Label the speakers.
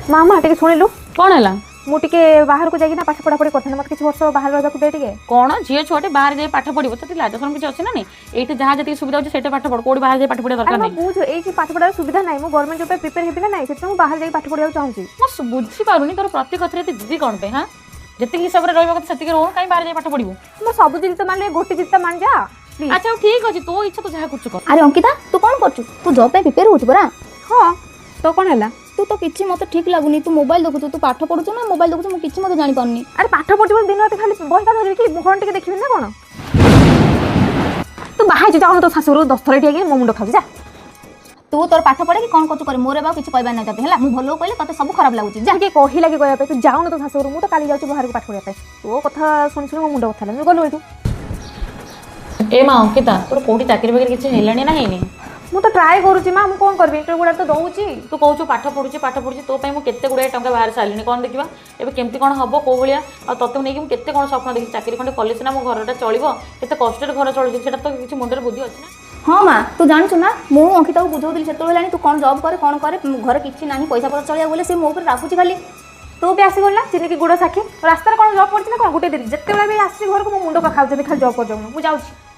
Speaker 1: मामा टे शुणिलु
Speaker 2: कौन है
Speaker 1: मुझे बाहर को जाइए पाठ पढ़ा पढ़ी करते मत किसी वर्ष बाहर रहा दे टे
Speaker 2: कौन झील छुआटे बाहर जाए पाठ पढ़ो तो लाज शरम किसी अच्छे ना नहीं ये जहाँ जी सुविधा अच्छे से पाठ पढ़ कौट बाहर जाए पाठ पढ़ा दरकार नहीं
Speaker 1: बुझ ये पाठ पढ़ार सुविधा ना मुझे गवर्नमेंट जॉब प्रिपेयर हेबी ना नहीं से बाहर जाए पाठ पढ़ा चाहिए
Speaker 2: मैं बुझीपारूनी तोर प्रति कथा जिद्दी कौन पे हाँ जितने हिसाब से रहा से रोह कहीं बाहर जाए पाठ पढ़ू
Speaker 1: मैं सब जिद मान गोटे जिद मान जा
Speaker 2: अच्छा ठीक अच्छे तो इच्छा तो जहाँ कर
Speaker 3: अरे अंकिता तू कौन कर तू जॉब पे प्रिपेयर होछु परा
Speaker 1: हाँ तो कौन है
Speaker 3: तू तो किछि मते ठीक लागुनी तू मोबाइल देखु तू पाठ पढु ना मोबाइल देखु मु किछि मते जानि पाउनी
Speaker 1: अरे पाठ पढ़ी दिन रात खाली बहिटा धरि कि फोन टिके देखिबि ना कोन तू बाहर जाऊ तो सासुर 10 थरे टिके मो मुंड खाउ जा
Speaker 3: तू तोर पाठ पढ़े कि कौन करछु करे मोरे बा किछि कहबा नै तते हला मु भलो कहले तते सब खराब लागुची
Speaker 1: जा के कहिला कि कहया पे तू जाऊ तो सासुर मु तो काली जाऊ बाहर को पाठ पढ़िया पे तो कथा सुन सुन मो मुंड बथा ला गलो तू
Speaker 2: ए मां अंकिता तोर कोठी चाकरी वगैरह किछि हेलानी ना हेनी
Speaker 1: मु तो ट्राई करूची मां मु कोन करबी इंटरव्यू गुडा तो दउची
Speaker 2: तू कहू पाठ पढ़ुची तो मैं केते गुड़ाए टंका बाहर सारिनी कौन देखा एवं केमती कौन हम कौ भाया आ तत्व नहीं केते कौन स्वप्न देखी चाकरी खंडे कले सीना मो घरटा चलो केते कष्ट घर चलुची से तो किसी मुंडे बुद्धि अच्छी ना
Speaker 3: हाँ माँ तू जानछु ना मु अंकिता को बुझौली से तू कौन जॉब करे कौन करे घर किछि नाही पैसा पत्र चलिया बोले से मो ऊपर राखुची खाली
Speaker 1: तू भी आसी गला चिनी की गुड़ साखी रास्ता कौन जॉब करछि ना कौन गोटे दिन जत्ते बेला भी आसी घर को मो मुंड का खाउ खाली जॉब कर जाऊ मु जाउची